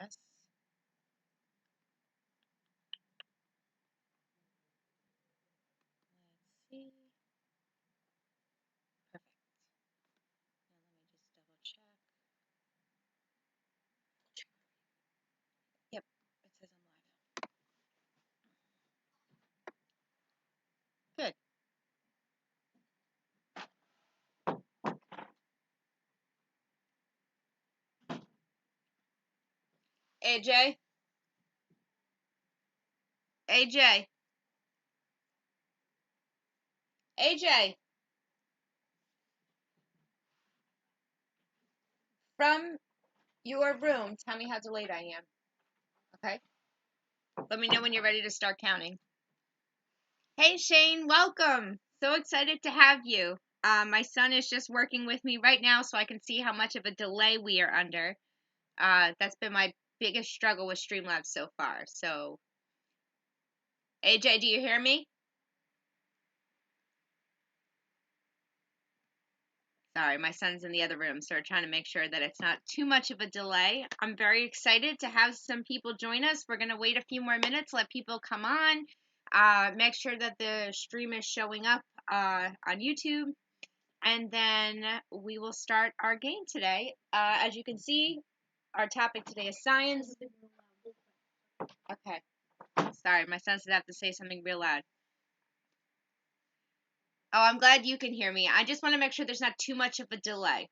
guess. Let's see. Perfect. Now let me just double check. Yep, it says I'm live. Good. AJ? AJ? AJ? From your room, tell me how delayed I am. Okay? Let me know when you're ready to start counting. Hey Shane, welcome. So excited to have you. My son is just working with me right now so I can see how much of a delay we are under. That's been my biggest struggle with Streamlabs so far. So, AJ, do you hear me? Sorry, my son's in the other room, so we're trying to make sure that it's not too much of a delay. I'm very excited to have some people join us. We're going to wait a few more minutes, let people come on, make sure that the stream is showing up on YouTube, and then we will start our game today. As you can see, our topic today is science. Okay. Sorry, my son said I have to say something real loud. Oh, I'm glad you can hear me. I just want to make sure there's not too much of a delay.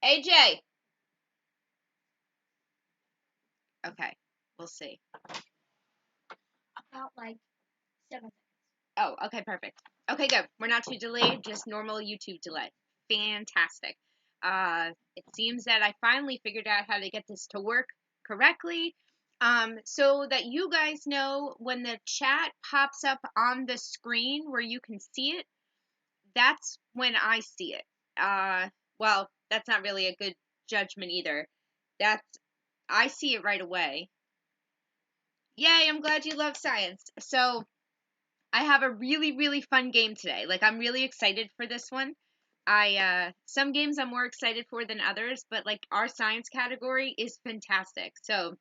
AJ! Okay, we'll see. About like 7 seconds. Oh, okay, perfect. Okay, good. We're not too delayed, just normal YouTube delay. Fantastic. It seems that I finally figured out how to get this to work correctly. So that you guys know when the chat pops up on the screen where you can see it, that's when I see it. Well, that's not really a good judgment either. I see it right away. Yay, I'm glad you love science. So, I have a really, really fun game today. Like, I'm really excited for this one. Some games I'm more excited for than others, but like our science category is fantastic. So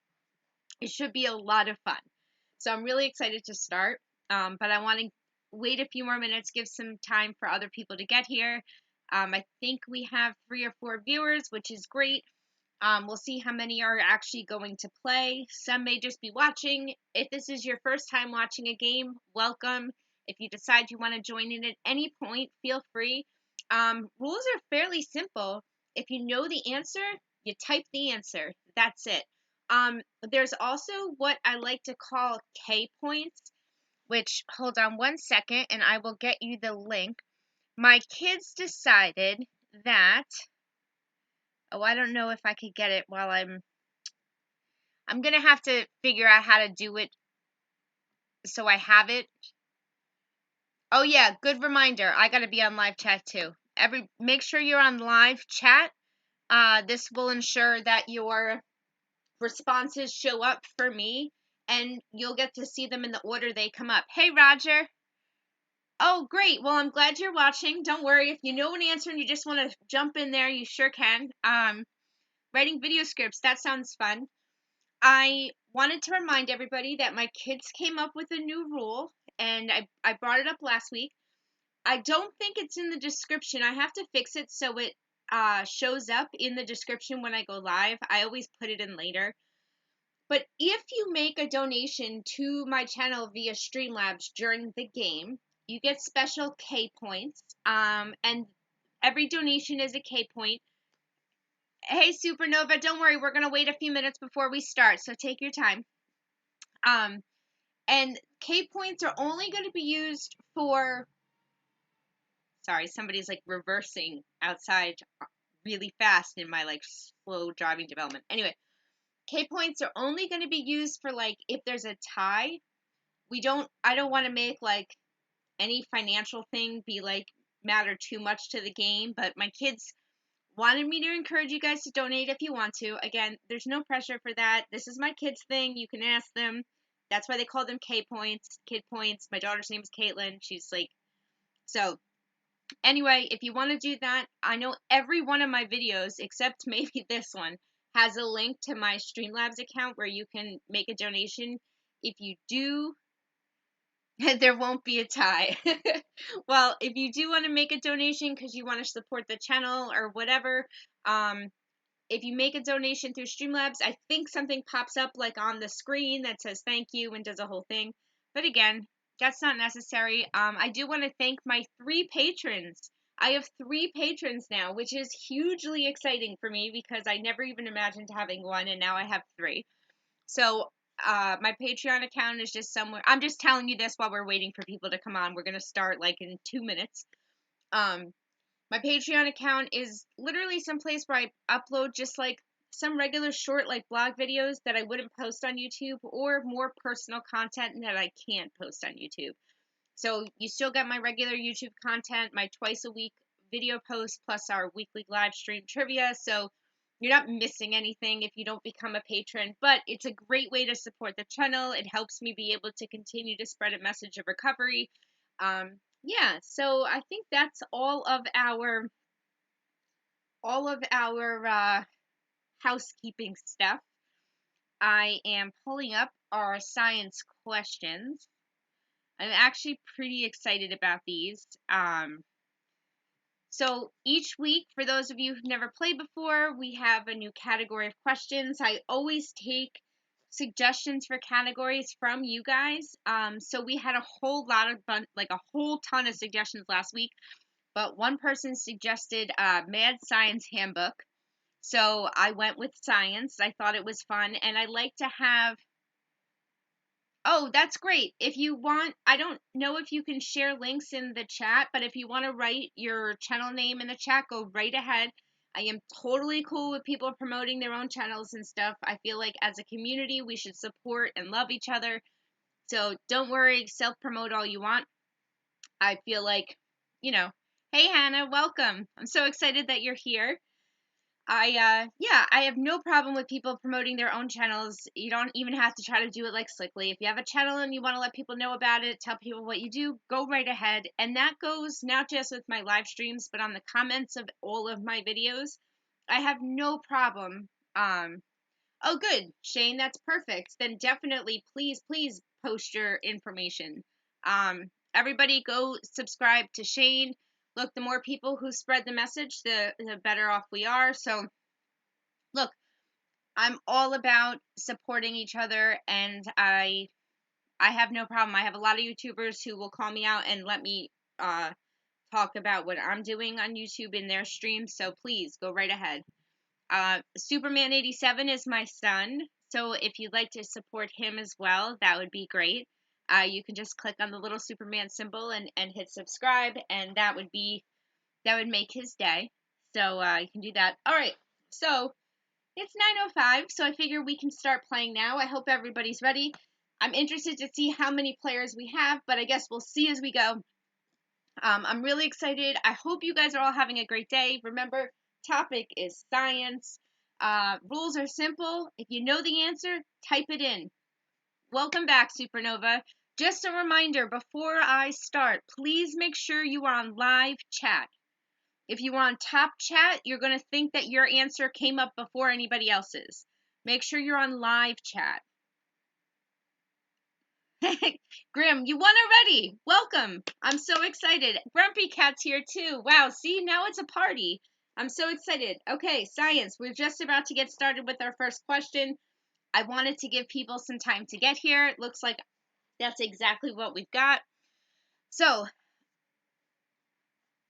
it should be a lot of fun. So I'm really excited to start. But I want to wait a few more minutes, give some time for other people to get here. I think we have 3 or 4 viewers, which is great. We'll see how many are actually going to play. Some may just be watching. If this is your first time watching a game, welcome. If you decide you want to join in at any point, feel free. Rules are fairly simple. If you know the answer, you type the answer. That's it. There's also what I like to call K points, which, hold on one second and I will get you the link. My kids decided that, oh, I don't know if I could get it while I'm going to have to figure out how to do it so I have it. Oh yeah, good reminder. I got to be on live chat too. Make sure you're on live chat. This will ensure that your responses show up for me and you'll get to see them in the order they come up. Hey Roger. Oh, great. Well, I'm glad you're watching. Don't worry. If you know an answer and you just want to jump in there, you sure can. Writing video scripts, that sounds fun. I wanted to remind everybody that my kids came up with a new rule, and I brought it up last week. I don't think it's in the description. I have to fix it so it shows up in the description when I go live. I always put it in later. But if you make a donation to my channel via Streamlabs during the game, you get special K points. And every donation is a K point. Hey, Supernova, don't worry. We're going to wait a few minutes before we start, so take your time. And K points are only going to be used for... Sorry, somebody's like reversing outside really fast in my like slow driving development. Anyway, K points are only going to be used for like if there's a tie. I don't want to make like any financial thing be like matter too much to the game, but my kids wanted me to encourage you guys to donate if you want to. Again, there's no pressure for that. This is my kids' thing. You can ask them. That's why they call them K points, kid points. My daughter's name is Caitlin. She's like, so anyway, if you want to do that, I know every one of my videos, except maybe this one, has a link to my Streamlabs account where you can make a donation. If you do, there won't be a tie. Well, if you do want to make a donation because you want to support the channel or whatever, if you make a donation through Streamlabs, I think something pops up like on the screen that says thank you and does a whole thing. But again, that's not necessary. I do want to thank my 3 patrons. I have 3 patrons now, which is hugely exciting for me because I never even imagined having 1, and now I have 3. So my Patreon account is just somewhere. I'm just telling you this while we're waiting for people to come on. We're going to start like in 2 minutes. My Patreon account is literally someplace where I upload just like some regular short like blog videos that I wouldn't post on YouTube, or more personal content that I can't post on YouTube. So you still get my regular YouTube content, my twice a week video posts, plus our weekly live stream trivia. So you're not missing anything if you don't become a patron, but it's a great way to support the channel. It helps me be able to continue to spread a message of recovery. Yeah, so I think that's all of our housekeeping stuff. I am pulling up our science questions. I'm actually pretty excited about these. So each week, for those of you who've never played before, we have a new category of questions. I always take suggestions for categories from you guys. So we had a whole ton of suggestions last week, but one person suggested Mad Science Handbook. So I went with science. I thought it was fun, and I like to have. Oh, that's great. If you want, I don't know if you can share links in the chat, but if you want to write your channel name in the chat, go right ahead. I am totally cool with people promoting their own channels and stuff. I feel like as a community, we should support and love each other. So don't worry, self-promote all you want. I feel like, hey Hannah, welcome. I'm so excited that you're here. I have no problem with people promoting their own channels. You don't even have to try to do it like slickly. If you have a channel and you want to let people know about it, tell people what you do, go right ahead. And that goes not just with my live streams, but on the comments of all of my videos. I have no problem. Oh good, Shane, that's perfect. Then definitely please post your information. Everybody go subscribe to Shane. Look, the more people who spread the message, the better off we are. So look, I'm all about supporting each other, and I have no problem. I have a lot of YouTubers who will call me out and let me talk about what I'm doing on YouTube in their streams, so please go right ahead. Superman87 is my son, so if you'd like to support him as well, that would be great. You can just click on the little Superman symbol and hit subscribe, and that would make his day. So you can do that. All right, so it's 9:05, so I figure we can start playing now. I hope everybody's ready. I'm interested to see how many players we have, but I guess we'll see as we go. I'm really excited. I hope you guys are all having a great day. Remember, topic is science. Rules are simple. If you know the answer, type it in. Welcome back, Supernova. Just a reminder, before I start, please make sure you are on live chat. If you are on top chat, you're going to think that your answer came up before anybody else's. Make sure you're on live chat. Grim, you won already. Welcome. I'm so excited. Grumpy Cat's here too. Wow, see, now it's a party. I'm so excited. Okay, science. We're just about to get started with our first question. I wanted to give people some time to get here. It looks like that's exactly what we've got. So,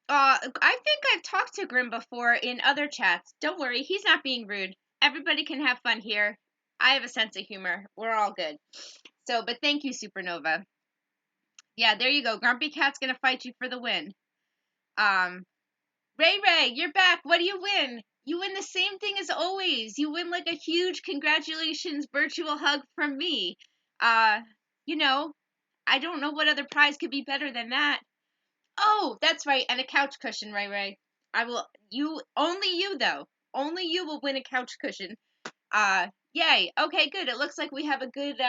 I think I've talked to Grim before in other chats. Don't worry, he's not being rude. Everybody can have fun here. I have a sense of humor. We're all good. So, but thank you, Supernova. Yeah, there you go. Grumpy Cat's gonna fight you for the win. Ray, you're back. What do you win? You win the same thing as always. You win like a huge congratulations virtual hug from me. You know, I don't know what other prize could be better than that. Oh, that's right, and a couch cushion, Ray. Only you though. Only you will win a couch cushion. Yay. Okay, good. It looks like we have a good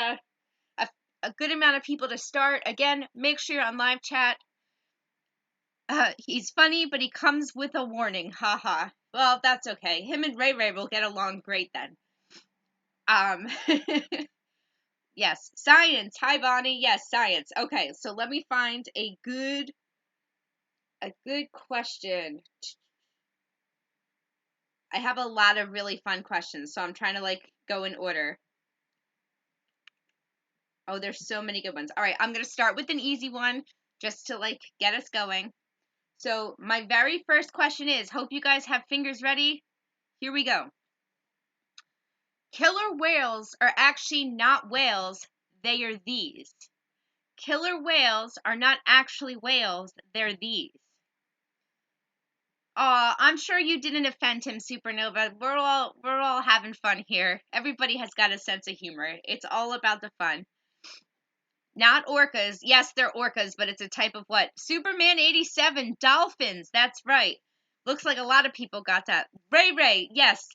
a good amount of people to start. Again, make sure you're on live chat. He's funny, but he comes with a warning. Haha. Well, that's okay. Him and Ray Ray will get along great then. Um, yes, science. Hi, Bonnie. Yes, science. Okay, so let me find a good question. I have a lot of really fun questions, so I'm trying to like go in order. Oh, there's so many good ones. All right, I'm going to start with an easy one just to like get us going. So, my very first question is, hope you guys have fingers ready. Here we go. Killer whales are actually not whales, they are these. Killer whales are not actually whales, they're these. I'm sure you didn't offend him, Supernova. We're all having fun here. Everybody has got a sense of humor. It's all about the fun. Not orcas. Yes, they're orcas, but it's a type of what? Superman 87, dolphins. That's right. Looks like a lot of people got that. Ray Ray, yes.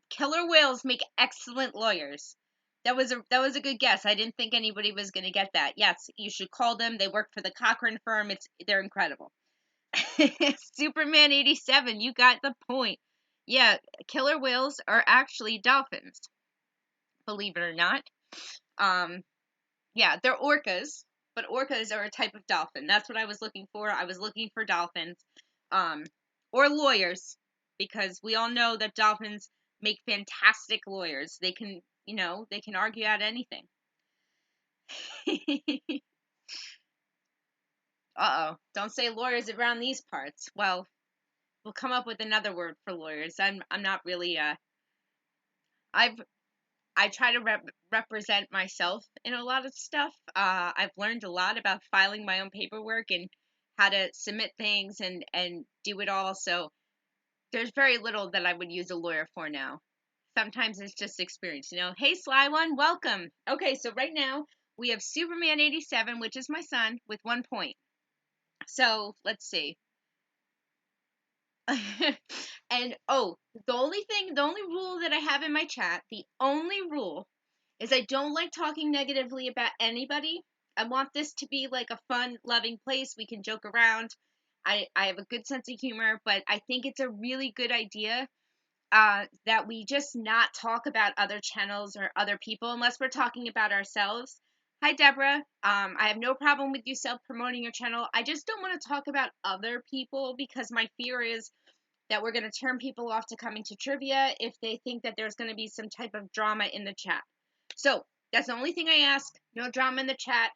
Killer whales make excellent lawyers. That was a good guess. I didn't think anybody was going to get that. Yes, you should call them. They work for the Cochrane firm. They're incredible. Superman 87, you got the point. Yeah, killer whales are actually dolphins. Believe it or not. Yeah, they're orcas, but orcas are a type of dolphin. That's what I was looking for. I was looking for dolphins. Or lawyers, because we all know that dolphins make fantastic lawyers. They can, they can argue out anything. Uh-oh. Don't say lawyers around these parts. Well, we'll come up with another word for lawyers. I'm not really I try to represent myself in a lot of stuff. I've learned a lot about filing my own paperwork and how to submit things and do it all. So there's very little that I would use a lawyer for now. Sometimes it's just experience, Hey, Sly One, welcome. Okay, so right now we have Superman 87, which is my son, with 1 point. So let's see. And the only rule that I have in my chat, the only rule is I don't like talking negatively about anybody. I want this to be like a fun, loving place. We can joke around. I have a good sense of humor, but I think it's a really good idea that we just not talk about other channels or other people unless we're talking about ourselves. Hi, Deborah. I have no problem with you self-promoting your channel. I just don't want to talk about other people because my fear is that we're going to turn people off to coming to trivia if they think that there's going to be some type of drama in the chat. So that's the only thing I ask. No drama in the chat,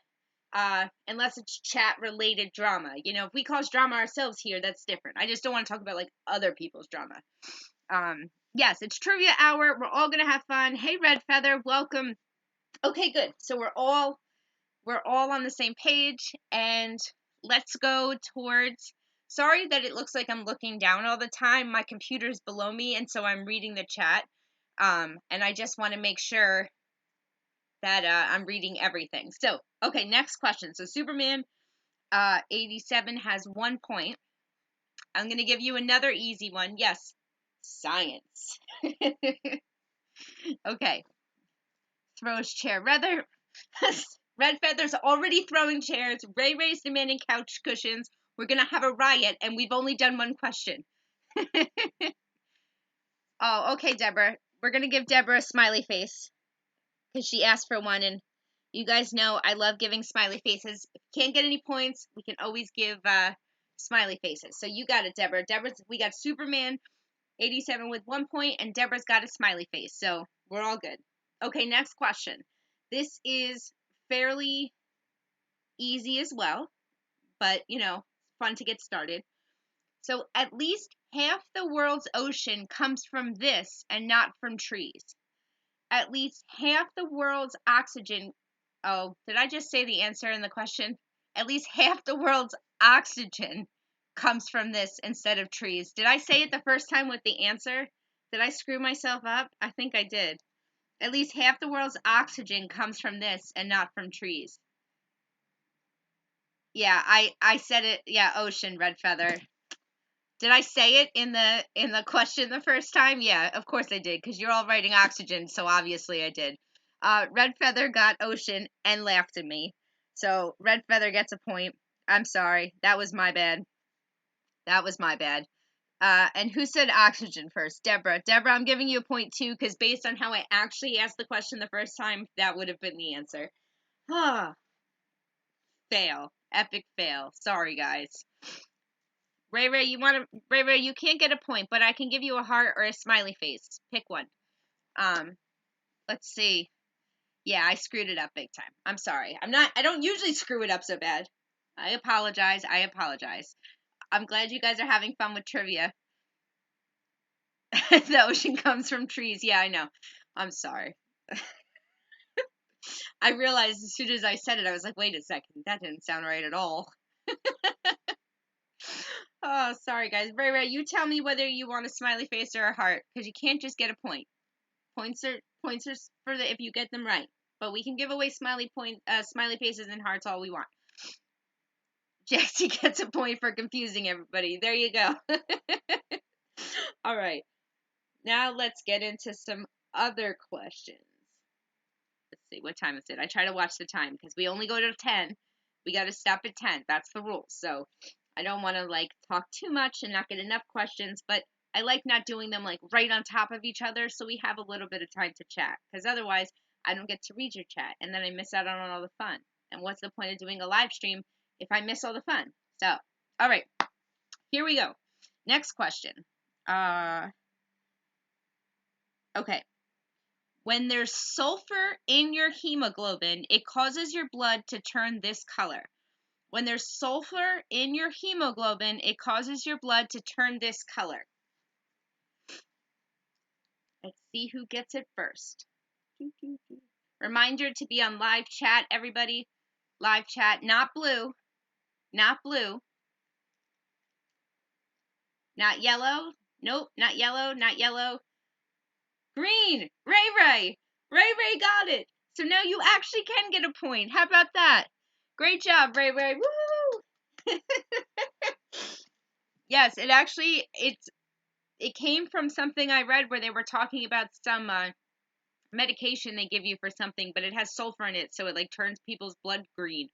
unless it's chat-related drama. If we cause drama ourselves here, that's different. I just don't want to talk about like other people's drama. Yes, it's trivia hour. We're all gonna have fun. Hey, Red Feather, welcome. Okay, good. So we're all on the same page, and let's go towards. Sorry that it looks like I'm looking down all the time. My computer's below me, and so I'm reading the chat. And I just want to make sure that I'm reading everything. So, okay, next question. So Superman 87 has 1 point. I'm going to give you another easy one. Yes, science. Okay. Throws chair. Red Feather's already throwing chairs. Ray Ray's demanding couch cushions. We're going to have a riot, and we've only done one question. Oh, okay, Deborah. We're going to give Deborah a smiley face because she asked for one, and you guys know I love giving smiley faces. If you can't get any points, we can always give smiley faces. So you got it, Deborah. We got Superman 87 with 1 point, and Deborah's got a smiley face. So we're all good. Okay, next question. This is fairly easy as well, but fun to get started. So at least half the world's ocean comes from this and not from trees. At least half the world's oxygen. Oh, did I just say the answer in the question? At least half the world's oxygen comes from this instead of trees. Did I say it the first time with the answer? Did I screw myself up? I think I did. At least half the world's oxygen comes from this and not from trees. Yeah, I said it. Yeah, ocean, Red Feather. Did I say it in the question the first time? Yeah, of course I did, because you're all writing oxygen, so obviously I did. Red Feather got ocean and laughed at me. So Red Feather gets a point. I'm sorry. That was my bad. That was my bad. And who said oxygen first? Deborah. Deborah, I'm giving you a point too, because based on how I actually asked the question the first time, that would have been the answer. Ah, fail. Epic fail. Sorry, guys. Ray, Ray, you can't get a point, but I can give you a heart or a smiley face. Pick one. Let's see. Yeah, I screwed it up big time. I'm sorry. I don't usually screw it up so bad. I apologize. I'm glad you guys are having fun with trivia. The ocean comes from trees. Yeah, I know. I'm sorry. I realized as soon as I said it, I was like, wait a second. That didn't sound right at all. Oh, sorry, guys. Ray, you tell me whether you want a smiley face or a heart, because you can't just get a point. Points are for if you get them right. But we can give away smiley faces and hearts all we want. Jexi gets a point for confusing everybody. There you go. All right. Now let's get into some other questions. Let's see, what time is it? I try to watch the time because we only go to 10. We got to stop at 10. That's the rule. So I don't want to talk too much and not get enough questions, but I like not doing them right on top of each other so we have a little bit of time to chat, because otherwise I don't get to read your chat and then I miss out on all the fun. And what's the point of doing a live stream if I miss all the fun? So, all right, here we go. Next question. Okay. When there's sulfur in your hemoglobin, it causes your blood to turn this color. When there's sulfur in your hemoglobin, it causes your blood to turn this color. Let's see who gets it first. Reminder to be on live chat, everybody. Live chat, not blue. Not blue. Not yellow. Nope, not yellow, not yellow. Green. Ray got it. So now you actually can get a point. How about that? Great job, Ray. Woo! Yes, it came from something I read where they were talking about some medication they give you for something, but it has sulfur in it, so it turns people's blood green.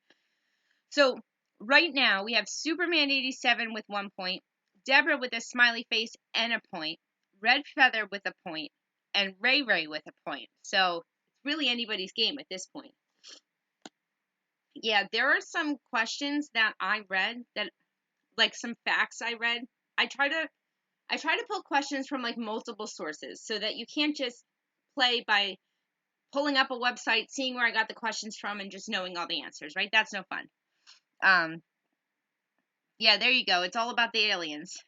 So right now we have Superman 87 with 1 point, Deborah with a smiley face and a point, Red Feather with a point, and Ray with a point. So it's really anybody's game at this point. Yeah, there are some questions that I read that some facts I read. I try to pull questions from multiple sources so that you can't just play by pulling up a website, seeing where I got the questions from, and just knowing all the answers, right? That's no fun. Yeah, there you go. It's all about the aliens.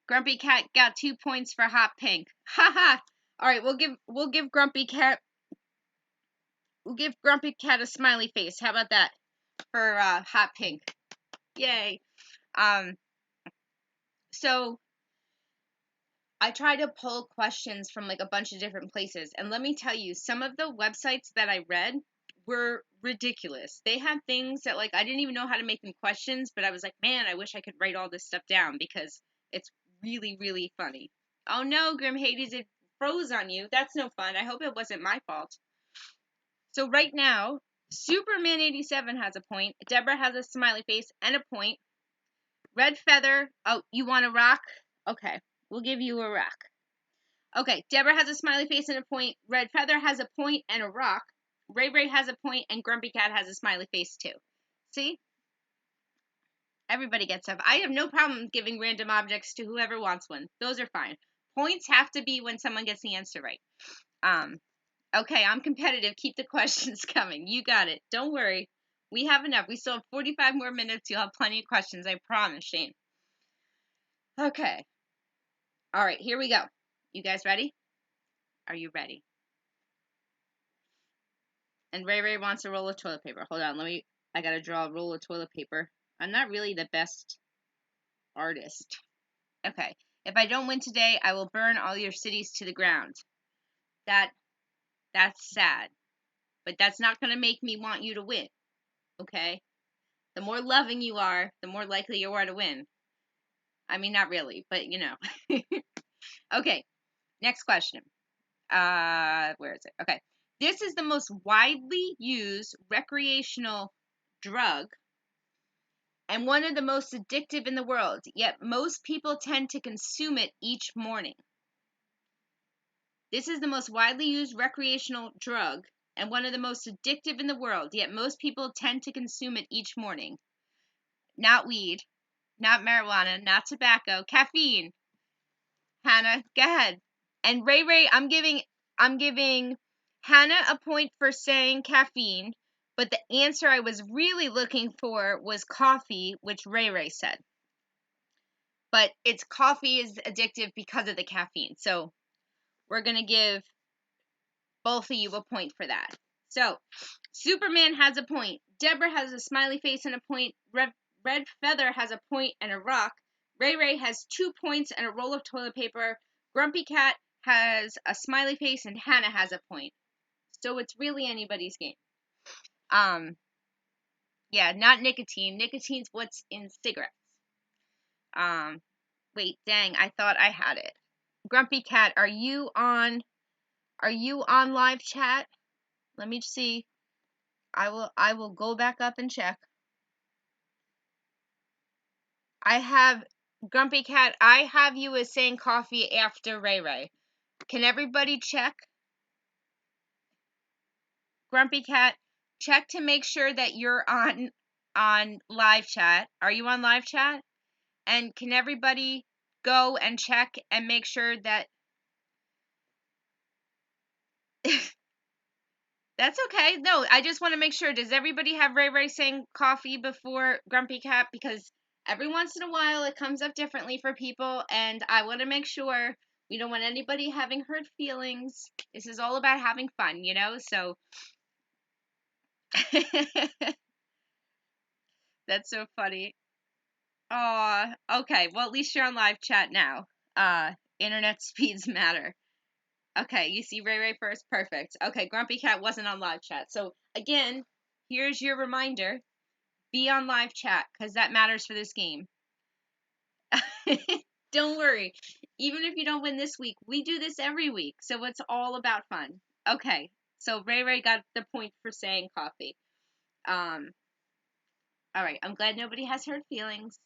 Grumpy Cat got 2 points for hot pink. Haha. All right, we'll give Grumpy Cat a smiley face. How about that for hot pink? Yay. So I try to pull questions from a bunch of different places, and let me tell you, some of the websites that I read were ridiculous. They had things that I didn't even know how to make them questions, but I was like, man, I wish I could write all this stuff down because it's really, really funny. Oh no, Grim Hades, it froze on you. That's no fun. I hope it wasn't my fault. So right now, Superman 87 has a point. Deborah has a smiley face and a point. Red Feather, oh, you want a rock? Okay, we'll give you a rock. Okay, Deborah has a smiley face and a point. Red Feather has a point and a rock. Ray has a point, and Grumpy Cat has a smiley face too. See? Everybody gets stuff. I have no problem giving random objects to whoever wants one. Those are fine. Points have to be when someone gets the answer right. Okay, I'm competitive. Keep the questions coming. You got it. Don't worry. We have enough. We still have 45 more minutes. You'll have plenty of questions. I promise, Shane. Okay. All right, here we go. You guys ready? Are you ready? And Ray wants a roll of toilet paper. Hold on, I gotta draw a roll of toilet paper. I'm not really the best artist. Okay. If I don't win today, I will burn all your cities to the ground. That's sad. But that's not gonna make me want you to win. Okay? The more loving you are, the more likely you are to win. I mean, not really, but you know. Okay. Next question. Where is it? Okay. This is the most widely used recreational drug, and one of the most addictive in the world, yet most people tend to consume it each morning. This is the most widely used recreational drug and one of the most addictive in the world, yet most people tend to consume it each morning. Not weed, not marijuana, not tobacco, caffeine. Hannah, go ahead. And Ray Ray, I'm giving Hannah a point for saying caffeine, but the answer I was really looking for was coffee, which Ray Ray said. But it's coffee is addictive because of the caffeine. So we're going to give both of you a point for that. So Superman has a point. Deborah has a smiley face and a point. Red Feather has a point and a rock. Ray Ray has 2 points and a roll of toilet paper. Grumpy Cat has a smiley face and Hannah has a point. So it's really anybody's game. Yeah, not nicotine. Nicotine's what's in cigarettes. Wait, dang, I thought I had it. Grumpy Cat, are you on live chat? Let me see. I will go back up and check. I have Grumpy Cat, I have you as saying coffee after Ray Ray. Can everybody check? Grumpy Cat, check to make sure that you're on live chat. Are you on live chat? And can everybody go and check and make sure that That's okay. No, I just want to make sure. Does everybody have Ray Ray saying coffee before Grumpy Cat? Because every once in a while it comes up differently for people, and I want to make sure we don't want anybody having hurt feelings. This is all about having fun, you know? So that's so funny. Aw, okay. Well, at least you're on live chat now. Internet speeds matter. Okay, you see Ray Ray first? Perfect. Okay, Grumpy Cat wasn't on live chat. So, again, here's your reminder. Be on live chat, because that matters for this game. Don't worry. Even if you don't win this week, we do this every week, so it's all about fun. Okay, so Ray Ray got the point for saying coffee. Alright, I'm glad nobody has hurt feelings.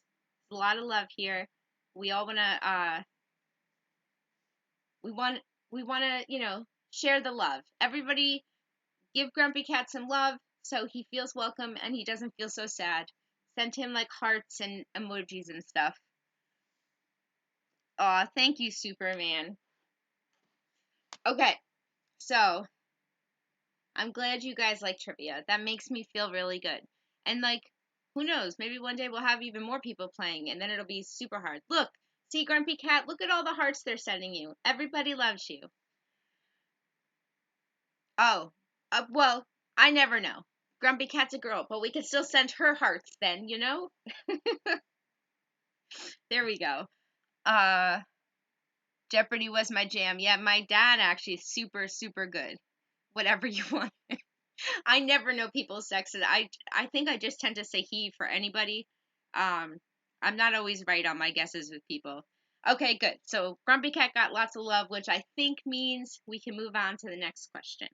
There's a lot of love here. We all wanna, we want to, share the love. Everybody give Grumpy Cat some love so he feels welcome and he doesn't feel so sad. Send him like hearts and emojis and stuff. Aw, thank you, Superman. Okay, so I'm glad you guys like trivia. That makes me feel really good. And like, who knows? Maybe one day we'll have even more people playing and then it'll be super hard. Look, see Grumpy Cat, look at all the hearts they're sending you. Everybody loves you. Oh, well, I never know. Grumpy Cat's a girl, but we can still send her hearts then, you know? There we go. Jeopardy was my jam. Yeah, my dad actually is super, super good. Whatever you want. I never know people's sexes. I think I just tend to say he for anybody. I'm not always right on my guesses with people. Okay, good. So Grumpy Cat got lots of love, which I think means we can move on to the next question.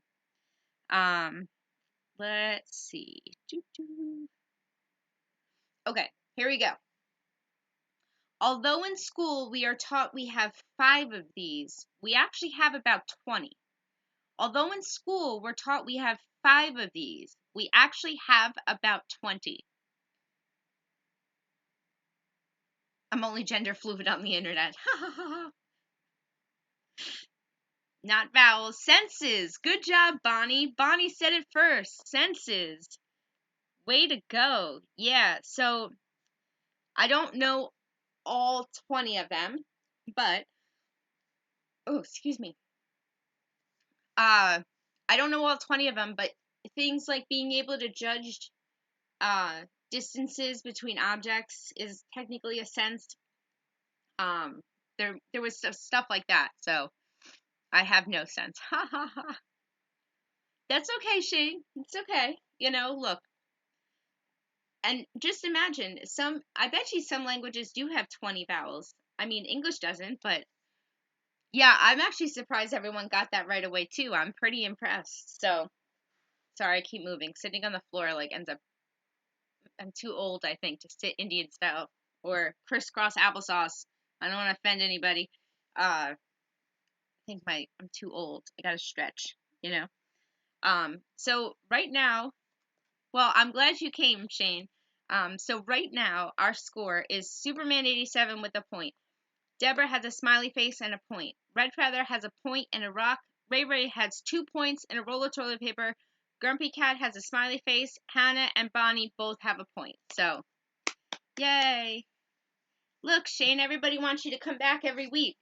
Let's see. Okay, here we go. Although in school we are taught we have 5 of these, we actually have about 20. Although in school we're taught we have 5 of these, we actually have about 20. I'm only gender fluid on the internet. Not vowels. Senses. Good job, Bonnie. Bonnie said it first. Senses. Way to go. Yeah, so I don't know all 20 of them, but oh, excuse me. I don't know all 20 of them, but things like being able to judge distances between objects is technically a sense. There was stuff like that, so I have no sense. Ha ha ha. That's okay, Shane. It's okay. Look. And just imagine, I bet you some languages do have 20 vowels. I mean, English doesn't, but yeah, I'm actually surprised everyone got that right away, too. I'm pretty impressed. So, sorry, I keep moving. Sitting on the floor, like, ends up I'm too old, I think, to sit Indian style or crisscross applesauce. I don't want to offend anybody. I think I'm too old. I gotta stretch, you know. So right now, well, I'm glad you came, Shane. So right now, our score is Superman 87 with a point. Deborah has a smiley face and a point. Red Feather has a point and a rock. Ray Ray has 2 points and a roll of toilet paper. Grumpy Cat has a smiley face. Hannah and Bonnie both have a point. So, yay. Look, Shane, everybody wants you to come back every week.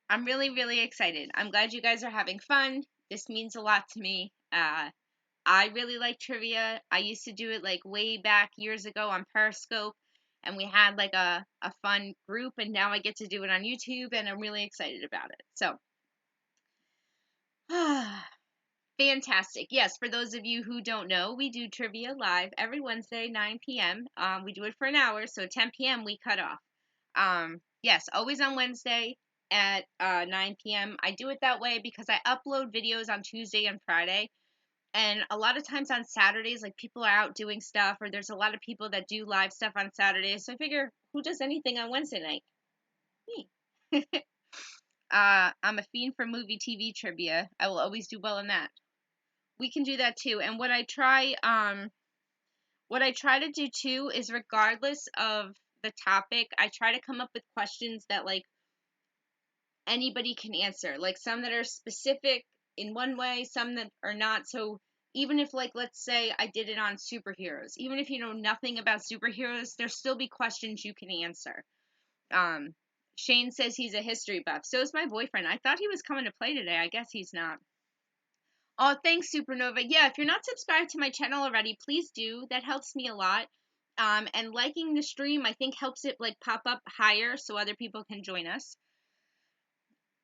I'm really, really excited. I'm glad you guys are having fun. This means a lot to me. I really like trivia. I used to do it like way back years ago on Periscope, and we had like a fun group, and now I get to do it on YouTube, and I'm really excited about it. So, fantastic. Yes, for those of you who don't know, we do trivia live every Wednesday, 9 p.m. We do it for an hour, so 10 p.m. we cut off. Yes, always on Wednesday at 9 p.m. I do it that way because I upload videos on Tuesday and Friday. And a lot of times on Saturdays, like people are out doing stuff, or there's a lot of people that do live stuff on Saturdays. So I figure, who does anything on Wednesday night? Me. I'm a fiend for movie TV trivia. I will always do well in that. We can do that too. And what I try to do too is regardless of the topic, I try to come up with questions that like anybody can answer. Like some that are specific in one way, some that are not. So even if like let's say I did it on superheroes, even if you know nothing about superheroes, there'll still be questions you can answer. Shane says he's a history buff. So is my boyfriend. I thought he was coming to play today. I guess he's not. Oh, thanks, Supernova. Yeah, if you're not subscribed to my channel already, please do. That helps me a lot. And liking the stream, I think, helps it like pop up higher so other people can join us.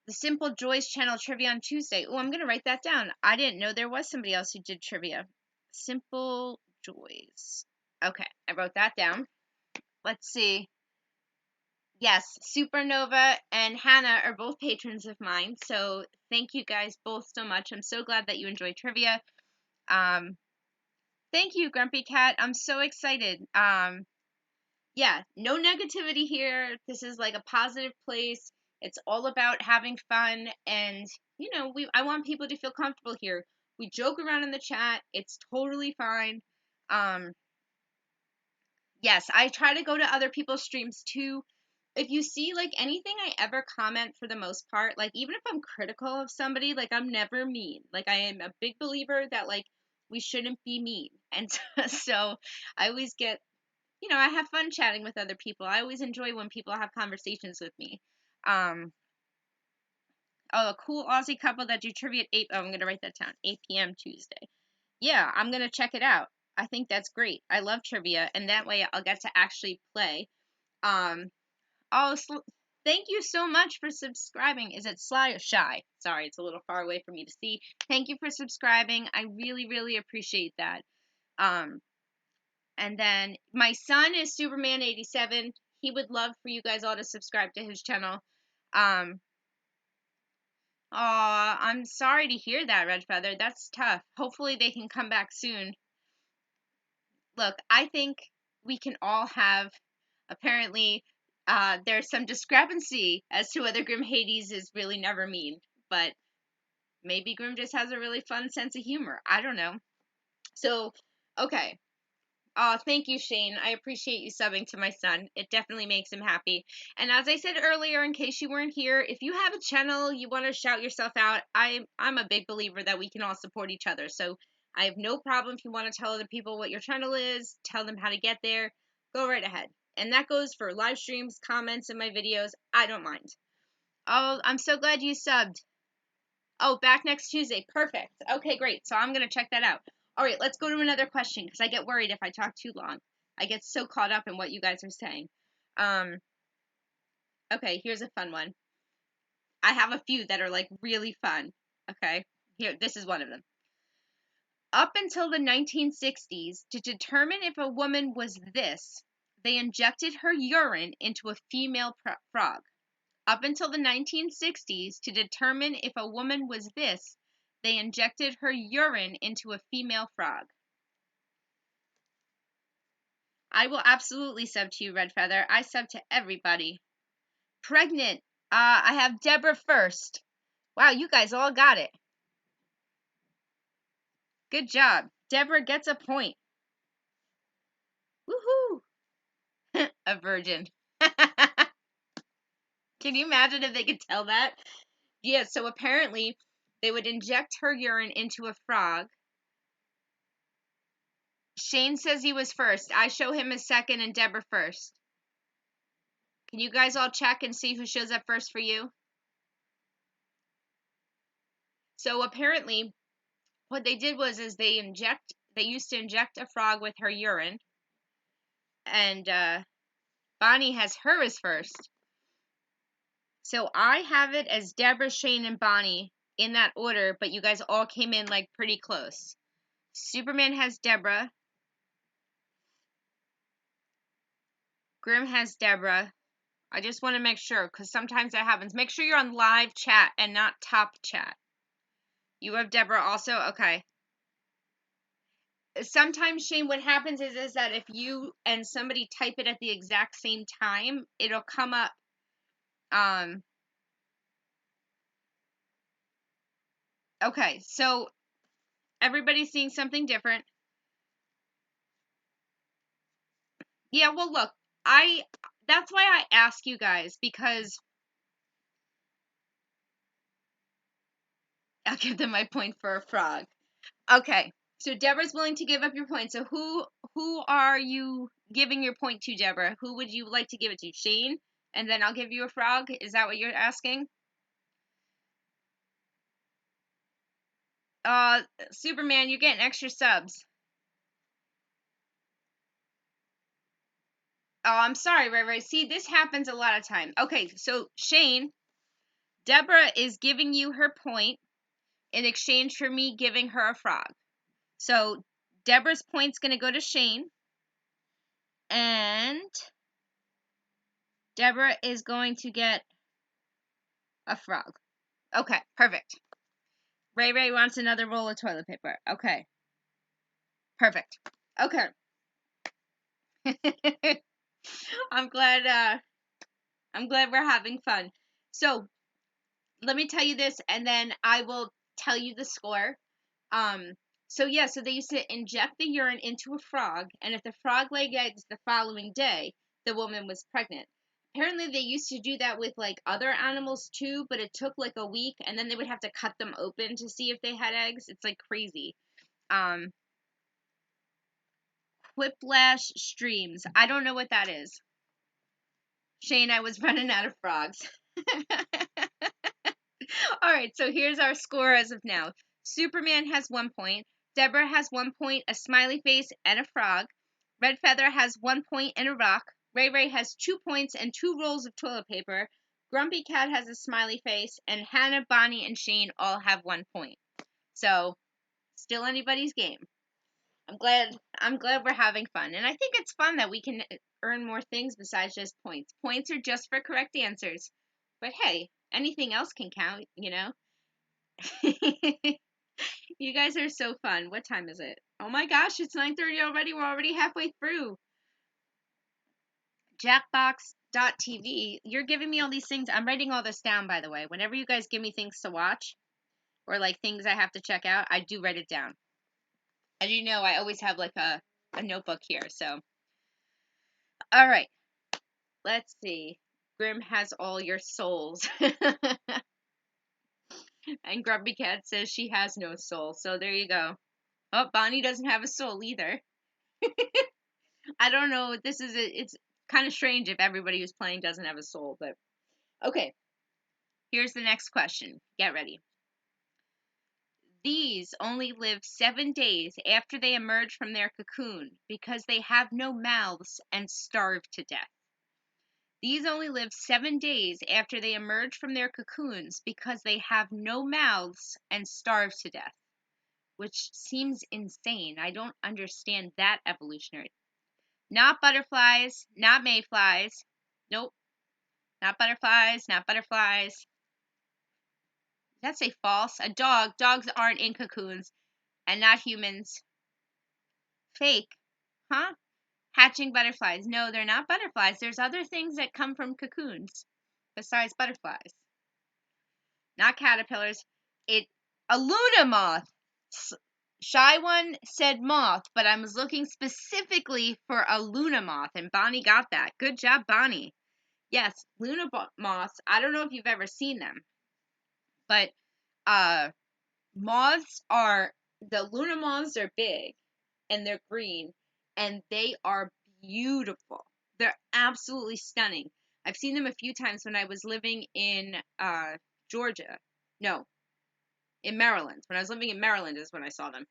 The Simple Joys channel trivia on Tuesday. Oh, I'm gonna write that down. I didn't know there was somebody else who did trivia. Simple Joys. Okay, I wrote that down. Let's see. Yes, Supernova and Hannah are both patrons of mine, so thank you guys both so much. I'm so glad that you enjoy trivia. Thank you, Grumpy Cat. I'm so excited. Yeah, no negativity here. This is like a positive place. It's all about having fun, and you know, I want people to feel comfortable here. We joke around in the chat. It's totally fine. Yes, I try to go to other people's streams too. If you see like anything I ever comment for the most part, like even if I'm critical of somebody, like I'm never mean. Like I am a big believer that like we shouldn't be mean. And so I always get, you know, I have fun chatting with other people. I always enjoy when people have conversations with me. Oh, a cool Aussie couple that do trivia at 8. Oh, I'm going to write that down. 8 p.m. Tuesday. Yeah, I'm going to check it out. I think that's great. I love trivia, and that way I'll get to actually play. Oh, thank you so much for subscribing. Is it Sly or Shy? Sorry, it's a little far away for me to see. Thank you for subscribing. I really, really appreciate that. And then my son is Superman 87. He would love for you guys all to subscribe to his channel. I'm sorry to hear that, Red Feather. That's tough. Hopefully they can come back soon. Look, I think we can all have, apparently, there's some discrepancy as to whether Grim Hades is really never mean, but maybe Grim just has a really fun sense of humor. I don't know. So, okay. Thank you, Shane. I appreciate you subbing to my son. It definitely makes him happy. And as I said earlier, in case you weren't here, if you have a channel, you want to shout yourself out, I'm a big believer that we can all support each other. So I have no problem if you want to tell other people what your channel is, tell them how to get there, go right ahead. And that goes for live streams, comments in my videos. I don't mind. Oh, I'm so glad you subbed. Oh, back next Tuesday. Perfect. Okay, great. So I'm going to check that out. All right, let's go to another question because I get worried if I talk too long. I get so caught up in what you guys are saying. Okay, here's a fun one. I have a few that are like really fun. Okay, here, this is one of them. Up until the 1960s, to determine if a woman was this, they injected her urine into a female frog. Up until the 1960s, to determine if a woman was this, they injected her urine into a female frog. I will absolutely sub to you, Red Feather. I sub to everybody. Pregnant. I have Deborah first. Wow, you guys all got it. Good job. Deborah gets a point. Woohoo! A virgin. Can you imagine if they could tell that? Yeah, so apparently they would inject her urine into a frog. Shane says he was first. I show him as second and Deborah first. Can you guys all check and see who shows up first for you? So apparently what they did was they used to inject a frog with her urine, and Bonnie has her as first. So I have it as Deborah, Shane, and Bonnie in that order, but you guys all came in like pretty close. Superman has Deborah. Grim has Deborah. I just want to make sure, because sometimes that happens. Make sure you're on live chat and not top chat. You have Deborah also? Okay. Sometimes, Shane, what happens is that if you and somebody type it at the exact same time, it'll come up. Okay, so everybody's seeing something different. Yeah, well, look, that's why I ask you guys, because I'll give them my point for a frog. Okay, so Deborah's willing to give up your point. So who are you giving your point to, Deborah? Who would you like to give it to? Shane? And then I'll give you a frog? Is that what you're asking? Superman, you're getting extra subs. Oh, I'm sorry, Ray Ray. See, this happens a lot of time. Okay, so Shane, Deborah is giving you her point in exchange for me giving her a frog. So Deborah's point's going to go to Shane, and Deborah is going to get a frog. Okay, perfect. Ray Ray wants another roll of toilet paper. Okay. Perfect. Okay. I'm glad we're having fun. So, let me tell you this, and then I will tell you the score. So they used to inject the urine into a frog, and if the frog laid eggs the following day, the woman was pregnant. Apparently, they used to do that with like other animals too, but it took like a week, and then they would have to cut them open to see if they had eggs. It's like crazy. Whiplash streams. I don't know what that is. Shane, I was running out of frogs. All right, so here's our score as of now. Superman has 1 point. Deborah has 1 point, a smiley face, and a frog. Red Feather has 1 point and a rock. Ray Ray has 2 points and 2 rolls of toilet paper. Grumpy Cat has a smiley face, and Hannah, Bonnie, and Shane all have 1 point. So, still anybody's game. I'm glad we're having fun. And I think it's fun that we can earn more things besides just points. Points are just for correct answers. But hey, anything else can count, you know? You guys are so fun. What time is it? Oh my gosh, it's 9:30 already. We're already halfway through. Jackbox.tv. You're giving me all these things. I'm writing all this down, by the way. Whenever you guys give me things to watch or like things I have to check out, I do write it down. As you know, I always have like a notebook here. So, all right. Let's see. Grim has all your souls. And Grumpy Cat says she has no soul. So there you go. Oh, Bonnie doesn't have a soul either. I don't know. It's kind of strange if everybody who's playing doesn't have a soul, but okay. Here's the next question. Get ready. These only live 7 days after they emerge from their cocoon because they have no mouths and starve to death. These only live 7 days after they emerge from their cocoons because they have no mouths and starve to death, which seems insane. I don't understand that evolutionary. Not butterflies, not mayflies. Nope. Not butterflies, not butterflies. Did that say false? A dog. Dogs aren't in cocoons. And not humans. Fake. Huh? Hatching butterflies. No, they're not butterflies. There's other things that come from cocoons besides butterflies. Not caterpillars. A Luna moth. Shy One said moth, but I was looking specifically for a Luna moth, and Bonnie got that. Good job, Bonnie. Yes, Luna moths. I don't know if you've ever seen them, but moths are the Luna moths are big, and they're green, and they are beautiful. They're absolutely stunning. I've seen them a few times when I was living in Georgia. No, in Maryland. When I was living in Maryland is when I saw them.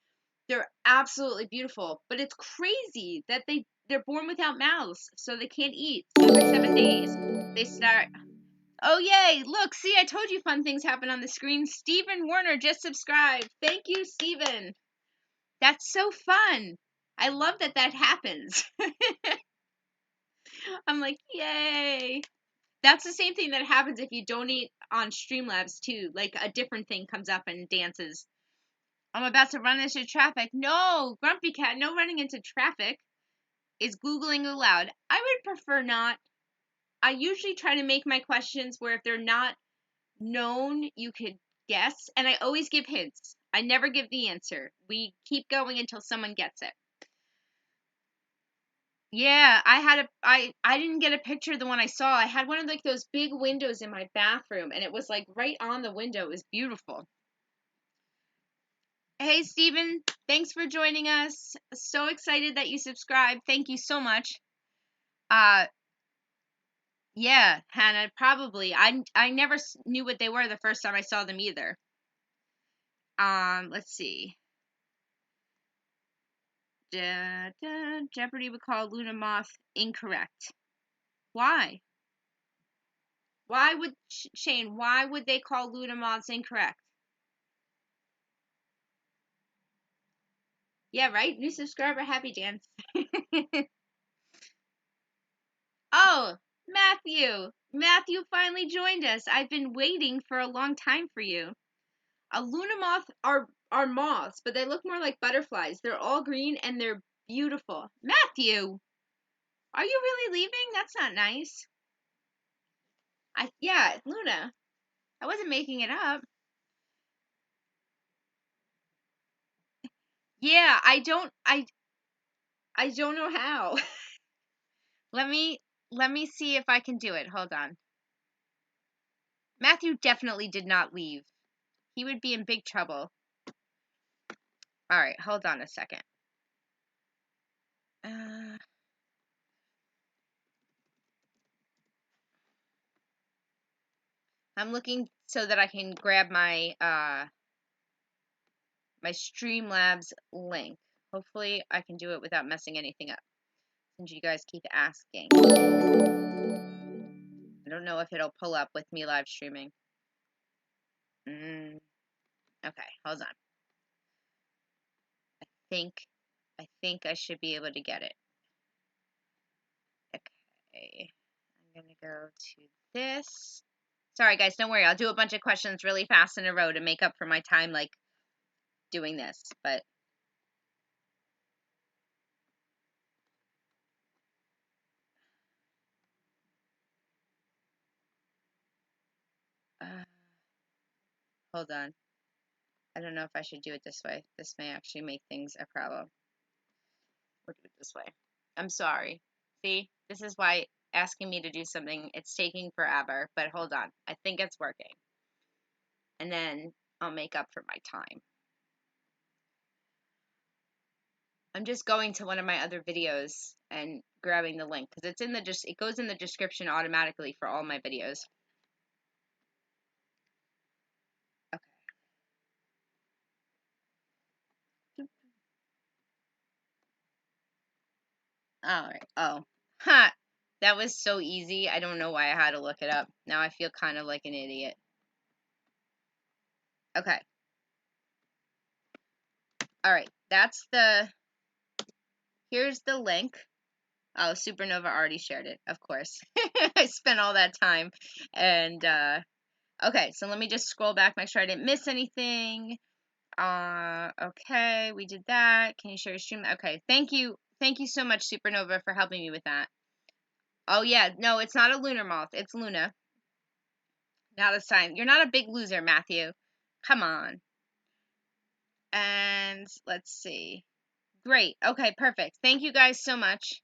They're absolutely beautiful, but it's crazy that they're born without mouths, so they can't eat. So after 7 days, they start. Oh yay! Look, see, I told you fun things happen on the screen. Stephen Warner just subscribed. Thank you, Stephen. That's so fun. I love that happens. I'm like, yay. That's the same thing that happens if you donate on Streamlabs too. Like a different thing comes up and dances. I'm about to run into traffic. No, Grumpy Cat, no running into traffic. Is Googling aloud? I would prefer not. I usually try to make my questions where if they're not known, you could guess. And I always give hints. I never give the answer. We keep going until someone gets it. Yeah, I didn't get a picture of the one I saw. I had one of like those big windows in my bathroom, and it was like right on the window. It was beautiful. Hey Steven, thanks for joining us. So excited that you subscribed. Thank you so much. Yeah, Hannah, probably. I never knew what they were the first time I saw them either. Let's see. Jeopardy would call Luna Moth incorrect. Why? Why would Shane? Why would they call Luna Moths incorrect? Yeah, right? New subscriber, happy dance. Oh, Matthew! Matthew finally joined us. I've been waiting for a long time for you. A Luna moth are moths, but they look more like butterflies. They're all green and they're beautiful. Matthew! Are you really leaving? That's not nice. Yeah, Luna. I wasn't making it up. Yeah, I don't know how. Let me see if I can do it. Hold on. Matthew definitely did not leave. He would be in big trouble. All right, hold on a second. I'm looking so that I can grab my my Streamlabs link. Hopefully, I can do it without messing anything up. Since you guys keep asking, I don't know if it'll pull up with me live streaming. Okay, hold on. I think I should be able to get it. Okay, I'm gonna go to this. Sorry guys, don't worry. I'll do a bunch of questions really fast in a row to make up for my time, like doing this. But hold on. I don't know if I should do it this way. This may actually make things a problem. We'll do it this way. I'm sorry. See, this is why asking me to do something, it's taking forever. But hold on. I think it's working. And then I'll make up for my time. I'm just going to one of my other videos and grabbing the link because it's in the it goes in the description automatically for all my videos. Okay. All right. Oh, ha! That was so easy. I don't know why I had to look it up. Now I feel kind of like an idiot. Okay. All right. Here's the link. Oh, Supernova already shared it, of course. I spent all that time. And, okay, so let me just scroll back, make sure I didn't miss anything. Okay, we did that. Can you share your stream? Okay, thank you. Thank you so much, Supernova, for helping me with that. Oh, yeah. No, it's not a lunar moth. It's Luna. Not a sign. You're not a big loser, Matthew. Come on. And let's see. Great. Okay, perfect. Thank you guys so much.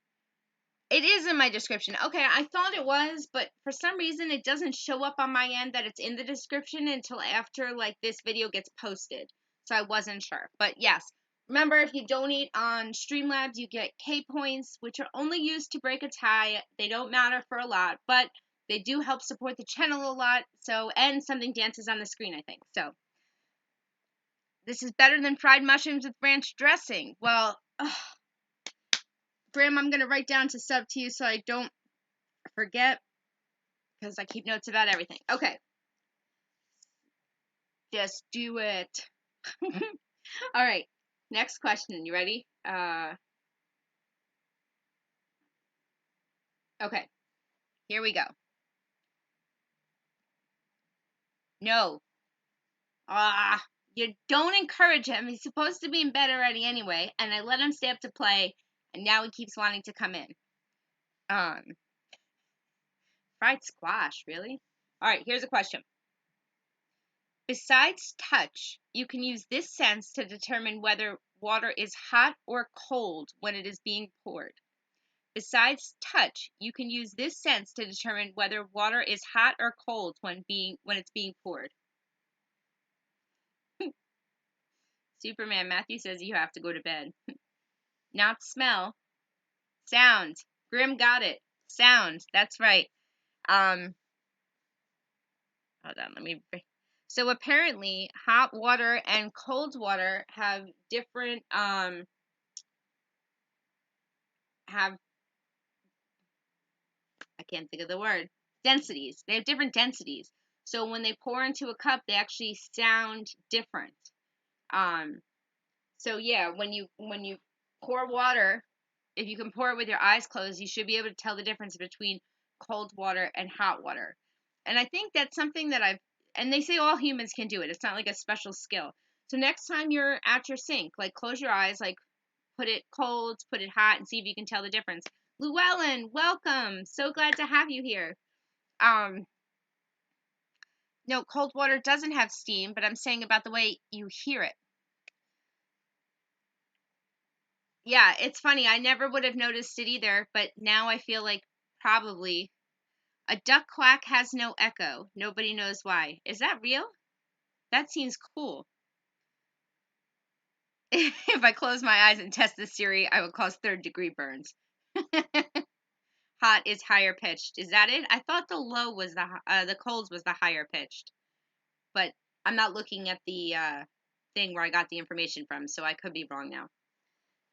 It is in my description. Okay, I thought it was, but for some reason it doesn't show up on my end that it's in the description until after like this video gets posted. So I wasn't sure. But yes, remember if you donate on Streamlabs, you get K points, which are only used to break a tie. They don't matter for a lot, but they do help support the channel a lot. So, and something dances on the screen, I think. So, this is better than fried mushrooms with ranch dressing. Well, Graham, I'm going to write down to sub to you so I don't forget, because I keep notes about everything. Okay. Just do it. All right. Next question. You ready? Okay. Here we go. No. You don't encourage him. He's supposed to be in bed already anyway, and I let him stay up to play, and now he keeps wanting to come in. Fried squash, really? All right, here's a question. Besides touch, you can use this sense to determine whether water is hot or cold when it is being poured. Besides touch, you can use this sense to determine whether water is hot or cold when it's being poured. Superman, Matthew says you have to go to bed. Not smell. Sound. Grim got it. Sound. That's right. Hold on, let me. So apparently, hot water and cold water have different have I can't think of the word. Densities. They have different densities. So when they pour into a cup, they actually sound different. So yeah, when you pour water, if you can pour it with your eyes closed, you should be able to tell the difference between cold water and hot water. And I think that's something that and they say all humans can do it. It's not like a special skill. So next time you're at your sink, like close your eyes, like put it cold, put it hot, and see if you can tell the difference. Llewellyn, welcome. So glad to have you here. No, cold water doesn't have steam, but I'm saying about the way you hear it. Yeah, it's funny. I never would have noticed it either, but now I feel like probably a duck quack has no echo. Nobody knows why. Is that real? That seems cool. If I close my eyes and test this theory, I would cause third-degree burns. Hot is higher pitched. Is that it? I thought the low was the colds was the higher pitched, but I'm not looking at the thing where I got the information from, so I could be wrong now.